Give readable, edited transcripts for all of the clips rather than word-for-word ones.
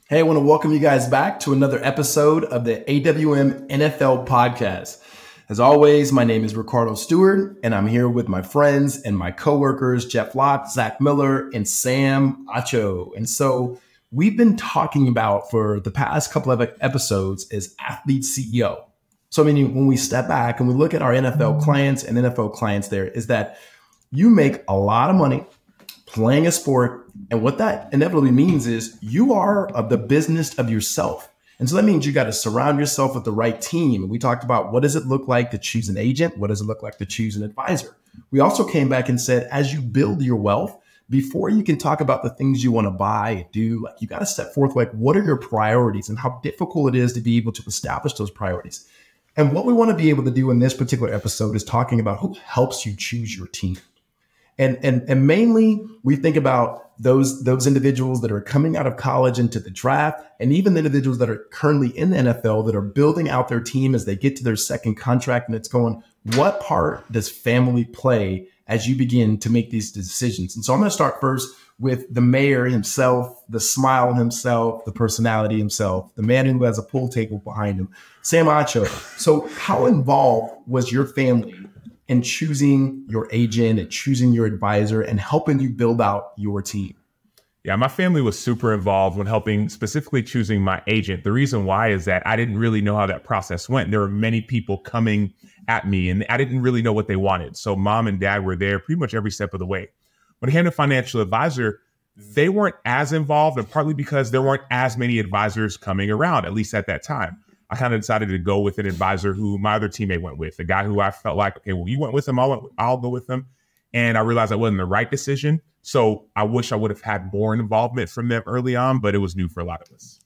Hey, I want to welcome you guys back to another episode of the AWM NFL podcast. As always, my name is Riccardo Stewart, and I'm here with my friends and my coworkers, Jeff Lott, Zach Miller, and Sam Acho. And so we've been talking about for the past couple of episodes is athlete CEO. So, I mean, when we step back and we look at our NFL clients and NFL clients there is that you make a lot of money playing a sport. And what that inevitably means is you are of the business of yourself. And so that means you got to surround yourself with the right team. And we talked about what does it look like to choose an agent? What does it look like to choose an advisor? We also came back and said, as you build your wealth, before you can talk about the things you want to buy and do, like you got to set forth, like, what are your priorities and how difficult it is to be able to establish those priorities. And what we want to be able to do in this particular episode is talking about who helps you choose your team. And mainly we think about those individuals that are coming out of college into the draft, and even the individuals that are currently in the NFL that are building out their team as they get to their second contract. And it's going, what part does family play as you begin to make these decisions? And so I'm going to start first with the mayor himself, the smile himself, the personality himself, the man who has a pool table behind him, Sam Acho. So how involved was your family in choosing your agent and choosing your advisor and helping you build out your team? Yeah, my family was super involved when helping, specifically choosing my agent. The reason why is that I didn't really know how that process went. There were many people coming at me and I didn't really know what they wanted. So mom and dad were there pretty much every step of the way. When it came to financial advisor, they weren't as involved, and partly because there weren't as many advisors coming around, at least at that time. I kind of decided to go with an advisor who my other teammate went with, the guy who I felt like, okay, well, you went with him, I'll go with him. And I realized that wasn't the right decision. So I wish I would have had more involvement from them early on, but it was new for a lot of us.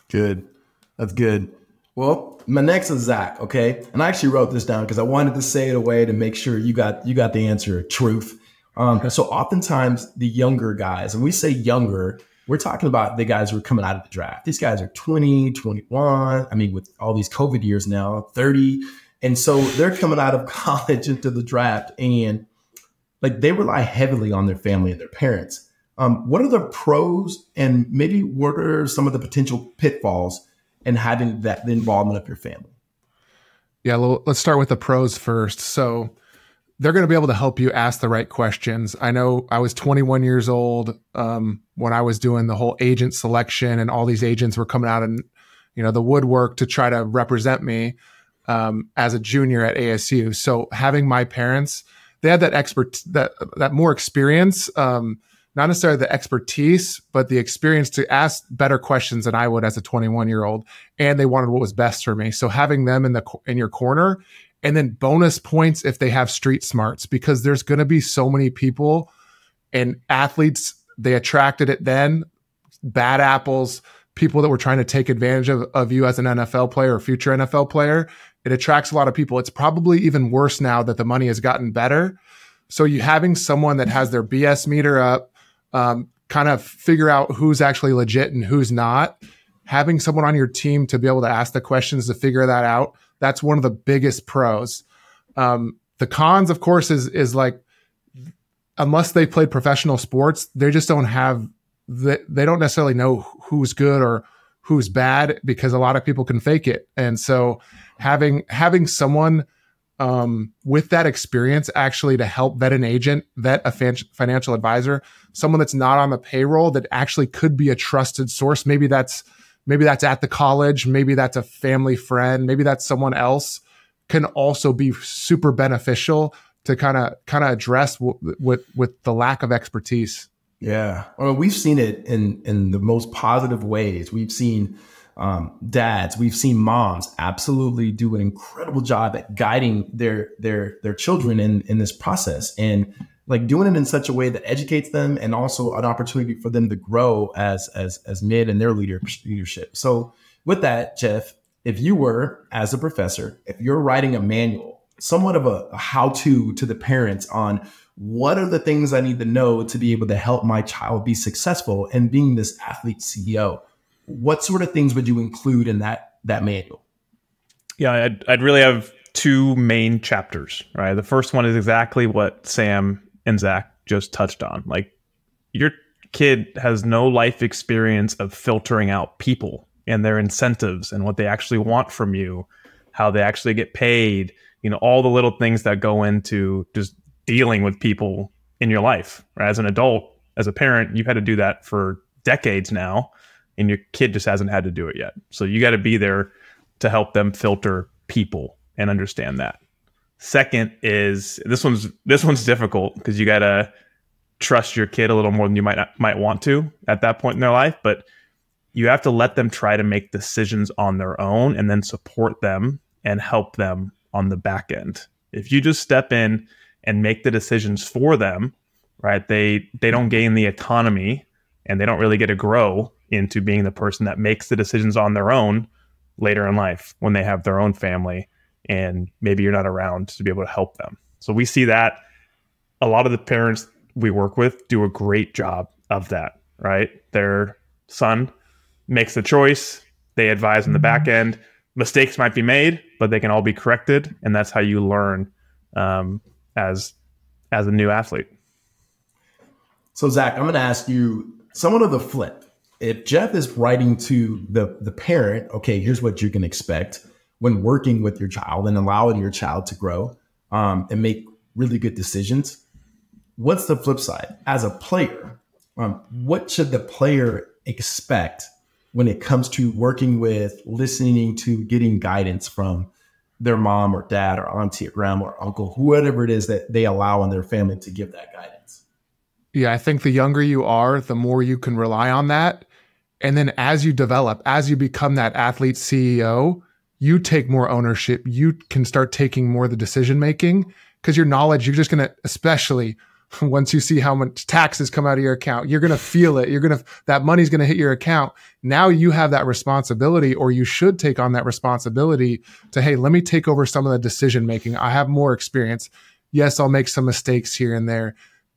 Good. That's good. Well, my next is Zach, okay? And I actually wrote this down because I wanted to say it a way to make sure you got the answer, truth. So oftentimes the younger guys, and we say younger, we're talking about the guys who are coming out of the draft. These guys are 20, 21. I mean, with all these COVID years now, 30. And so they're coming out of college into the draft, and like they rely heavily on their family and their parents. What are the pros, and maybe what are some of the potential pitfalls in having the involvement of your family? Yeah, well, let's start with the pros first. So they're going to be able to help you ask the right questions. I know I was 21 years old when I was doing the whole agent selection, and all these agents were coming out and, the woodwork to try to represent me as a junior at ASU. So having my parents, they had that more experience, not necessarily the expertise, but the experience to ask better questions than I would as a 21-year-old. And they wanted what was best for me. So having them in your corner. And then bonus points if they have street smarts, because there's going to be so many people and athletes, they attracted it then, bad apples, people that were trying to take advantage of you as an NFL player or future NFL player. It attracts a lot of people. It's probably even worse now that the money has gotten better. So you having someone that has their BS meter up, kind of figure out who's actually legit and who's not, having someone on your team to be able to ask the questions to figure that out. That's one of the biggest pros. The cons, of course, is like, unless they played professional sports, they just don't have, they don't necessarily know who's good or who's bad, because a lot of people can fake it. And so having someone with that experience actually to help vet an agent, vet a financial advisor, someone that's not on the payroll that actually could be a trusted source. Maybe that's at the college, maybe that's a family friend, maybe that's someone else, can also be super beneficial to kind of address with the lack of expertise. Yeah. Well, we've seen it in the most positive ways. We've seen dads, we've seen moms absolutely do an incredible job at guiding their children in this process, and like doing it in such a way that educates them, and also an opportunity for them to grow as mid in their leadership. So with that, Jeff, if you were, as a professor, if you're writing a manual, somewhat of a how-to to the parents on what are the things I need to know to be able to help my child be successful in being this athlete CEO, what sort of things would you include in that manual? Yeah, I'd really have two main chapters, right? The first one is exactly what Sam and Zach just touched on. Like, your kid has no life experience of filtering out people and their incentives and what they actually want from you, how they actually get paid, all the little things that go into just dealing with people in your life. Right? As an adult, as a parent, you've had to do that for decades now, and your kid just hasn't had to do it yet. So you got to be there to help them filter people and understand that. Second is this one's difficult because you got to trust your kid a little more than you might want to at that point in their life, but you have to let them try to make decisions on their own and then support them and help them on the back end. If you just step in and make the decisions for them, right, they don't gain the autonomy and they don't really get to grow into being the person that makes the decisions on their own later in life when they have their own family and maybe you're not around to be able to help them. So we see that a lot of the parents we work with do a great job of that, right? Their son makes the choice, they advise in the back end. Mistakes might be made, but they can all be corrected, and that's how you learn as a new athlete. So Zach, I'm going to ask you somewhat of the flip. If Jeff is writing to the parent, okay, here's what you can expect when working with your child and allowing your child to grow and make really good decisions. What's the flip side? As a player, what should the player expect when it comes to working with, listening to, getting guidance from their mom or dad or auntie or grandma or uncle, whoever it is that they allow in their family to give that guidance? Yeah, I think the younger you are, the more you can rely on that. And then as you develop, as you become that athlete CEO, you take more ownership. You can start taking more of the decision making because your knowledge, you're just going to, especially once you see how much taxes come out of your account, you're going to feel it. That money's going to hit your account. Now you have that responsibility, or you should take on that responsibility to, hey, let me take over some of the decision making. I have more experience. Yes, I'll make some mistakes here and there.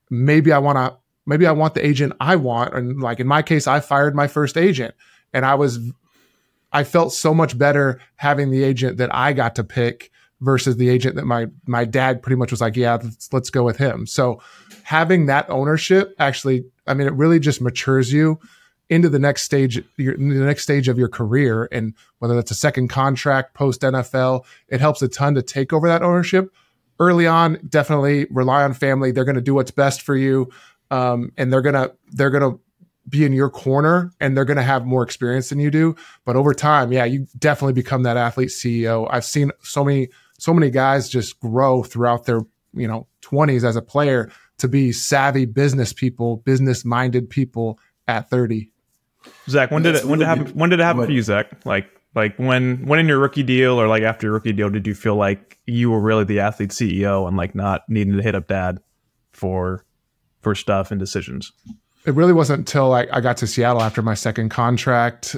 Maybe I want the agent I want. And like in my case, I fired my first agent and I felt so much better having the agent that I got to pick versus the agent that my dad pretty much was like, yeah, let's go with him. So having that ownership actually, I mean, it really just matures you into the next stage, of your career. And whether that's a second contract, post NFL, it helps a ton to take over that ownership. Early on, definitely rely on family. They're going to do what's best for you. And they're going to be in your corner and they're going to have more experience than you do. But over time, yeah, you definitely become that athlete CEO. I've seen so many guys just grow throughout their, 20s as a player to be savvy business people, business-minded people at 30. Zach, when did it happen for you, Zach? Like when in your rookie deal or like after your rookie deal, did you feel like you were really the athlete CEO and like not needing to hit up dad for stuff and decisions? It really wasn't until I got to Seattle after my second contract.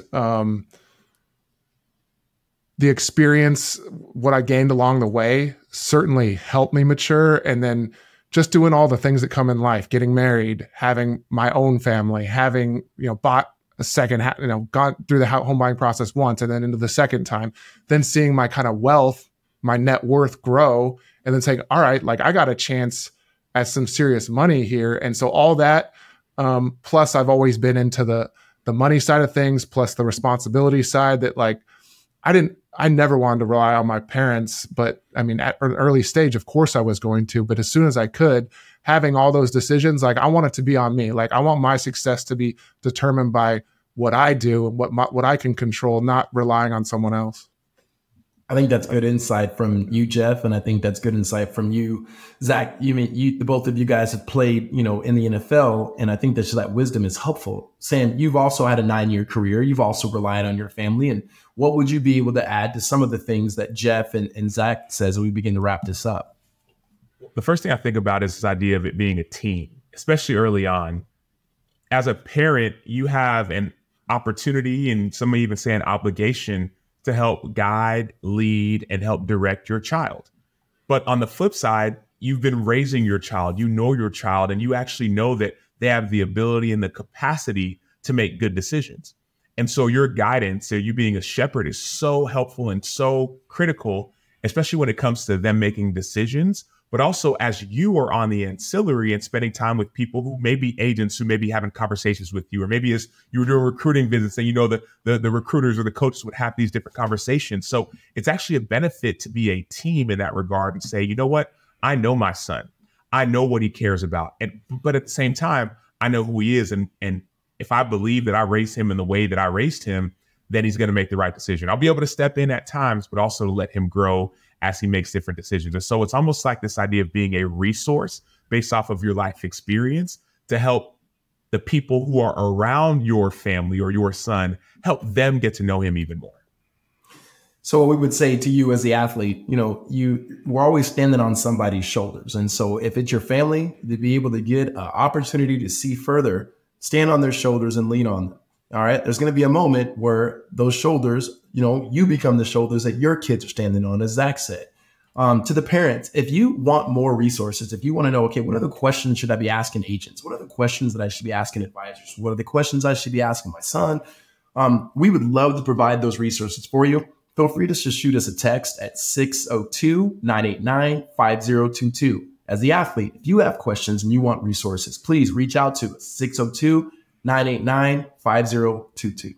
The experience, what I gained along the way, certainly helped me mature. And then just doing all the things that come in life, getting married, having my own family, having, bought a second, gone through the home buying process once and then into the second time, then seeing my kind of wealth, my net worth grow, and then saying, all right, like I got a chance at some serious money here. And so all that, plus I've always been into the money side of things, plus the responsibility side that like, I never wanted to rely on my parents, but I mean, at an early stage, of course I was going to, but as soon as I could, having all those decisions, like I want it to be on me. Like I want my success to be determined by what I do and what I can control, not relying on someone else. I think that's good insight from you, Jeff. And I think that's good insight from you, Zach. The both of you guys have played, in the NFL. And I think that wisdom is helpful. Sam, you've also had a 9-year career. You've also relied on your family. And what would you be able to add to some of the things that Jeff and Zach says as we begin to wrap this up? The first thing I think about is this idea of it being a team, especially early on. As a parent, you have an opportunity, and some may even say an obligation, to help guide, lead, and help direct your child. But on the flip side, you've been raising your child, you know your child, and you actually know that they have the ability and the capacity to make good decisions. And so your guidance, so you being a shepherd, is so helpful and so critical, especially when it comes to them making decisions but also as you are on the ancillary and spending time with people who may be agents who may be having conversations with you, or maybe as you were doing recruiting visits and the recruiters or the coaches would have these different conversations. So it's actually a benefit to be a team in that regard and say, you know what, I know my son. I know what he cares about. But at the same time, I know who he is. And if I believe that I raised him in the way that I raised him, then he's going to make the right decision. I'll be able to step in at times, but also let him grow as he makes different decisions. And so it's almost like this idea of being a resource based off of your life experience to help the people who are around your family or your son, help them get to know him even more. So what we would say to you as the athlete, we're always standing on somebody's shoulders. And so if it's your family, to be able to get an opportunity to see further, stand on their shoulders and lean on them. All right. There's going to be a moment where those shoulders, you become the shoulders that your kids are standing on, as Zach said. To the parents, if you want more resources, if you want to know, okay, what are the questions should I be asking agents? What are the questions that I should be asking advisors? What are the questions I should be asking my son? We would love to provide those resources for you. Feel free to just shoot us a text at 602-989-5022. As the athlete, if you have questions and you want resources, please reach out to us, 602-989-5022.